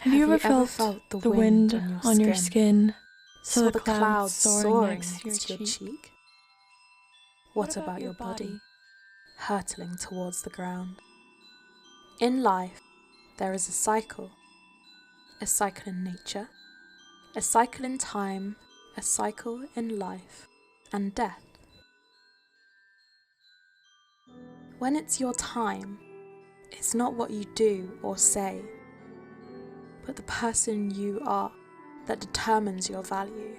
Have you ever felt the wind on your skin? Saw the clouds soaring next to your cheek? What about your body, hurtling towards the ground? In life, there is a cycle in nature, a cycle in time, a cycle in life and death. When it's your time, it's not what you do or say, but the person you are that determines your value.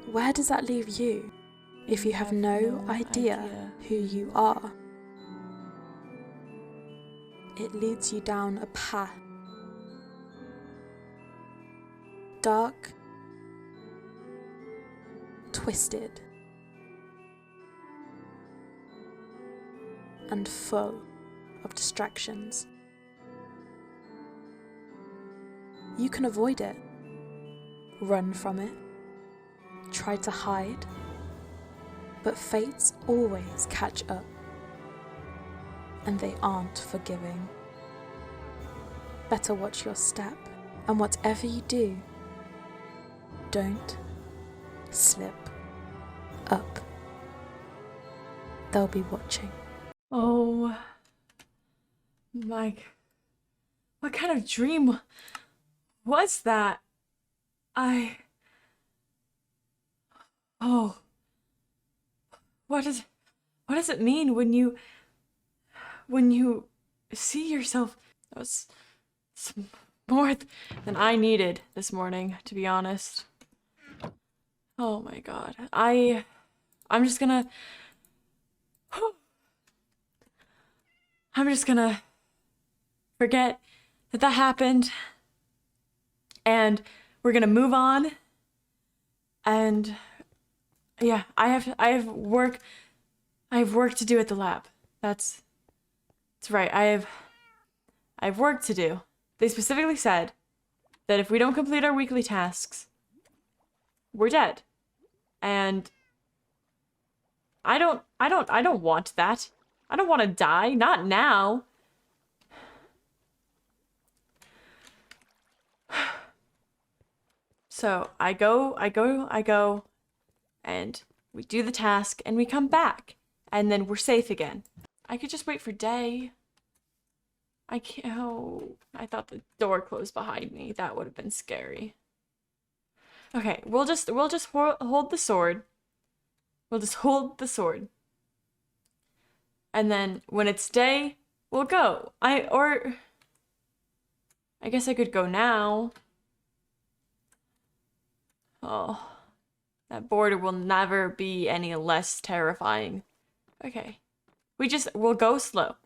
Where does that leave you if you have no idea who you are? It leads you down a path, dark, twisted, and full of distractions. You can avoid it, run from it, try to hide, but fates always catch up, and they aren't forgiving. Better watch your step, and whatever you do, don't slip up. They'll be watching. Oh, Mike, what kind of dream was that? Oh, what does it mean when you see yourself? That was more than I needed this morning, to be honest. Oh my God, I'm just gonna forget that happened, and we're gonna move on. And yeah, I have work to do at the lab. That's right. I have work to do. They specifically said that if we don't complete our weekly tasks, we're dead. And I don't want that. I don't want to die, not now. So I go, and we do the task, and we come back, and then we're safe again. I could just wait for day. I can't. Oh, I thought the door closed behind me. That would have been scary. Okay, we'll just hold the sword. We'll just hold the sword. And then when it's day, we'll go. I guess I could go now. Oh, that border will never be any less terrifying. Okay. We'll go slow.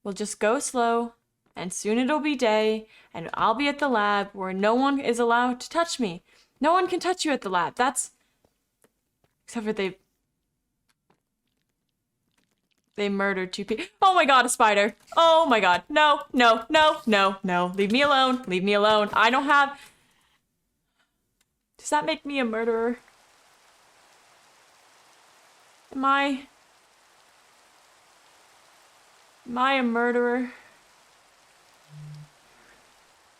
We'll just go slow, and soon it'll be day, and I'll be at the lab where no one is allowed to touch me. No one can touch you at the lab. Except for they murdered 2 people. Oh my God, a spider. Oh my God. No. Leave me alone. Leave me alone. I don't have... Does that make me a murderer? Am I a murderer?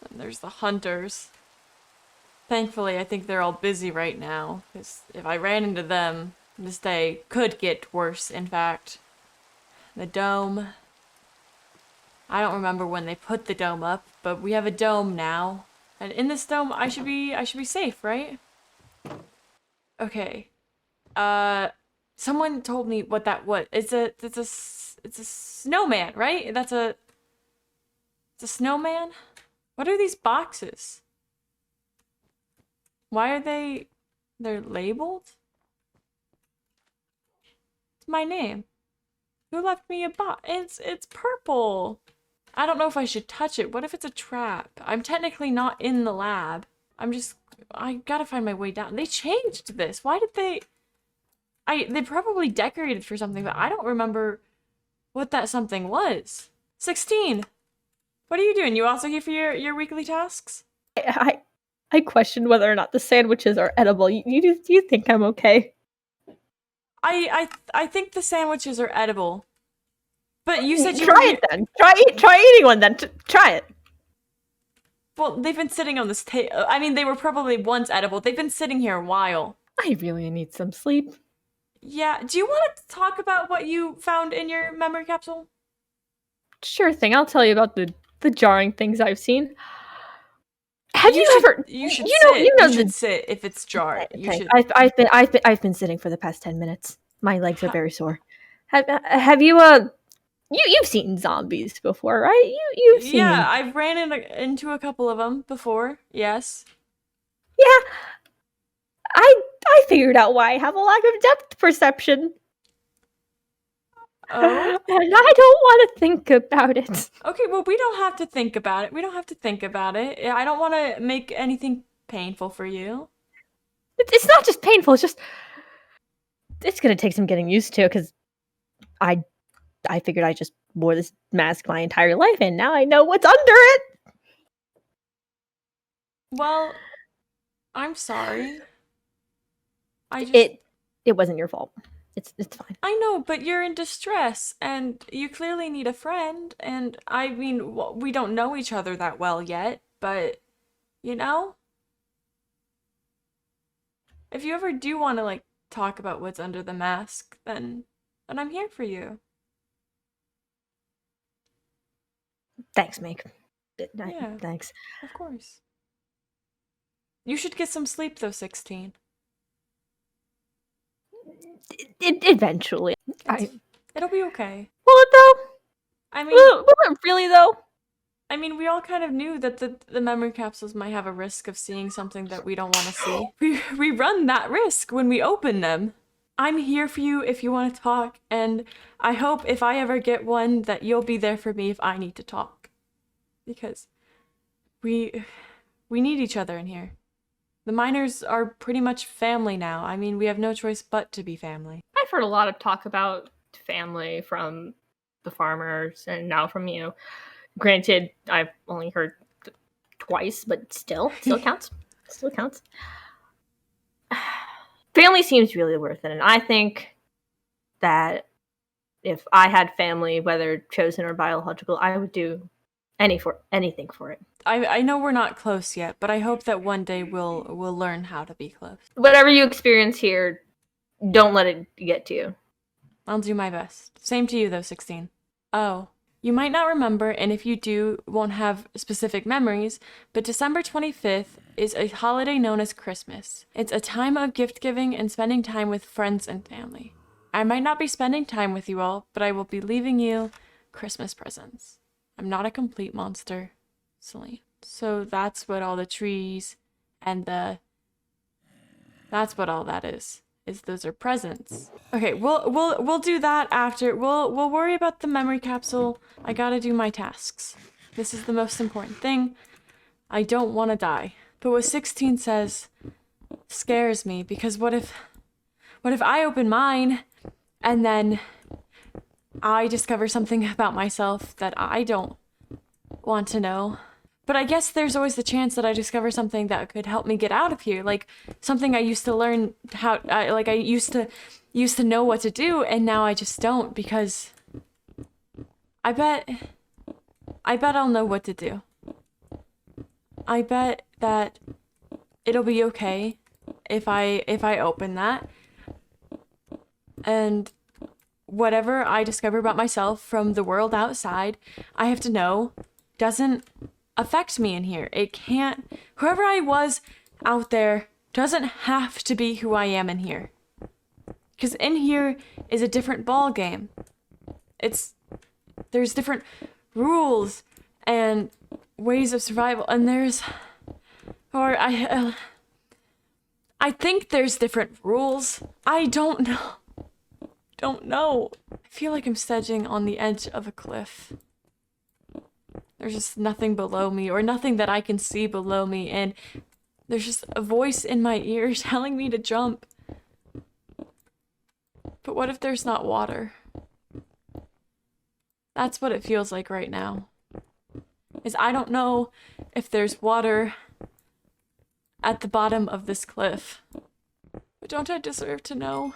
And there's the hunters. Thankfully, I think they're all busy right now, because if I ran into them, this day could get worse, in fact. The dome. I don't remember when they put the dome up, but we have a dome now. And in this dome, I should be safe, right? Okay. Someone told me what that was. It's a snowman, right? It's a snowman? What are these boxes? Why are they're labeled? It's my name. Who left me a box? It's purple. I don't know if I should touch it. What if it's a trap? I'm technically not in the lab. I gotta find my way down. They changed this. Why did they probably decorated for something, but I don't remember what that something was. 16. What are you doing? You also here for your weekly tasks? I questioned whether or not the sandwiches are edible. Do you think I'm okay? I think the sandwiches are edible. But you said you try it then. Try eating one then. Try it. Well, they've been sitting on this table. I mean, they were probably once edible. They've been sitting here a while. I really need some sleep. Yeah, do you want to talk about what you found in your memory capsule? Sure thing. I'll tell you about the jarring things I've seen. Have you ever? You should You sit. know You should the sit if it's jarred. You thing. should. I've been sitting for the past 10 minutes. My legs are very sore. Have you you've seen zombies before, right? You've seen Yeah, them. I've ran into a couple of them before. Yes. Yeah, I figured out why I have a lack of depth perception. Oh. And I don't want to think about it. Okay, well, we don't have to think about it. We don't have to think about it. I don't want to make anything painful for you. It's not just painful. It's gonna take some getting used to because I figured I just wore this mask my entire life, and now I know what's under it. Well, I'm sorry. It wasn't your fault. It's fine. I know, but you're in distress, and you clearly need a friend, and I mean, we don't know each other that well yet, but, you know? If you ever do want to, like, talk about what's under the mask, then I'm here for you. Thanks, Meek. Yeah. Thanks. Of course. You should get some sleep, though, 16. Eventually. It'll be okay. Will it though? I mean, Will it really though? I mean, we all kind of knew that the memory capsules might have a risk of seeing something that we don't want to see. We run that risk when we open them. I'm here for you if you want to talk, and I hope if I ever get one that you'll be there for me if I need to talk. Because we need each other in here. The miners are pretty much family now. I mean, we have no choice but to be family. I've heard a lot of talk about family from the farmers and now from you. Granted, I've only heard twice, but still counts. Still counts. Family seems really worth it, and I think that if I had family, whether chosen or biological, I would do anything for it. I know we're not close yet, but I hope that one day we'll learn how to be close. Whatever you experience here, don't let it get to you. I'll do my best. Same to you, though, 16. Oh, you might not remember, and if you do, won't have specific memories, but December 25th is a holiday known as Christmas. It's a time of gift giving and spending time with friends and family. I might not be spending time with you all, but I will be leaving you Christmas presents. I'm not a complete monster, Celine. So that's what all the trees and that's what all that is those are presents. Okay, we'll do that after. We'll worry about the memory capsule. I gotta do my tasks. This is the most important thing. I don't want to die. But what 16 says scares me, because what if I open mine and then I discover something about myself that I don't want to know? But I guess there's always the chance that I discover something that could help me get out of here, like something I used to learn how, like I used to know what to do, and now I just don't, because I bet I'll know what to do. I bet that it'll be okay if I open that, and whatever I discover about myself from the world outside, I have to know doesn't affect me in here. It can't. Whoever I was out there doesn't have to be who I am in here. Because in here is a different ball game. There's different rules and ways of survival, and I think there's different rules. I don't know. I feel like I'm standing on the edge of a cliff. There's just nothing below me, or nothing that I can see below me, and there's just a voice in my ear telling me to jump. But what if there's not water? That's what it feels like right now. Is I don't know if there's water at the bottom of this cliff. But don't I deserve to know?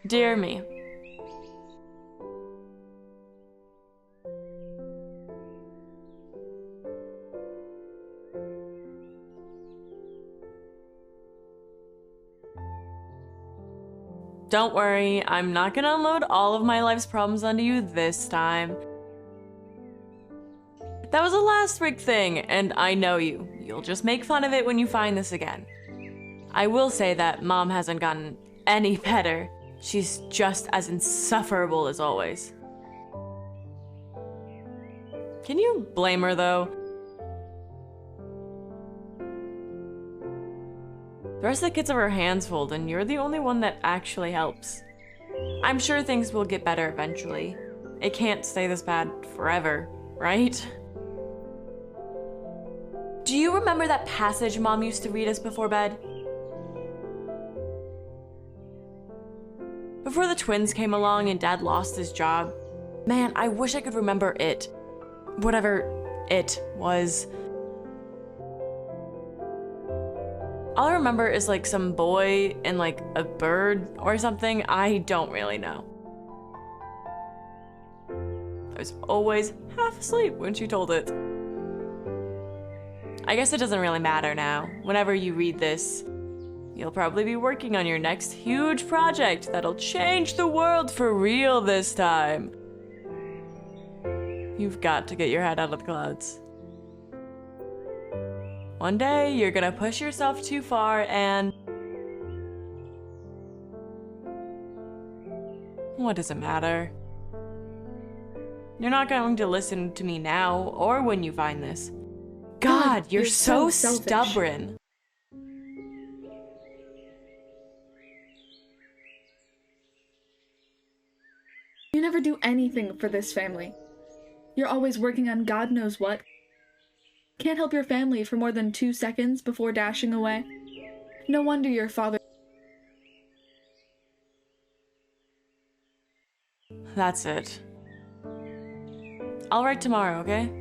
Dear me. Don't worry, I'm not gonna unload all of my life's problems onto you this time. That was a last week thing, and I know you. You'll just make fun of it when you find this again. I will say that Mom hasn't gotten any better. She's just as insufferable as always. Can you blame her, though? The rest of the kids have her hands full, and you're the only one that actually helps. I'm sure things will get better eventually. It can't stay this bad forever, right? Do you remember that passage Mom used to read us before bed? Before the twins came along and Dad lost his job. Man, I wish I could remember it. Whatever it was. All I remember is like some boy and like a bird or something. I don't really know. I was always half asleep when she told it. I guess it doesn't really matter now. Whenever you read this, you'll probably be working on your next huge project that'll change the world for real this time. You've got to get your head out of the clouds. One day, you're gonna push yourself too far and... What does it matter? You're not going to listen to me now or when you find this. God, you're so selfish. stubborn. You never do anything for this family. You're always working on God knows what. Can't help your family for more than 2 seconds before dashing away. No wonder your father... That's it. I'll write tomorrow, okay?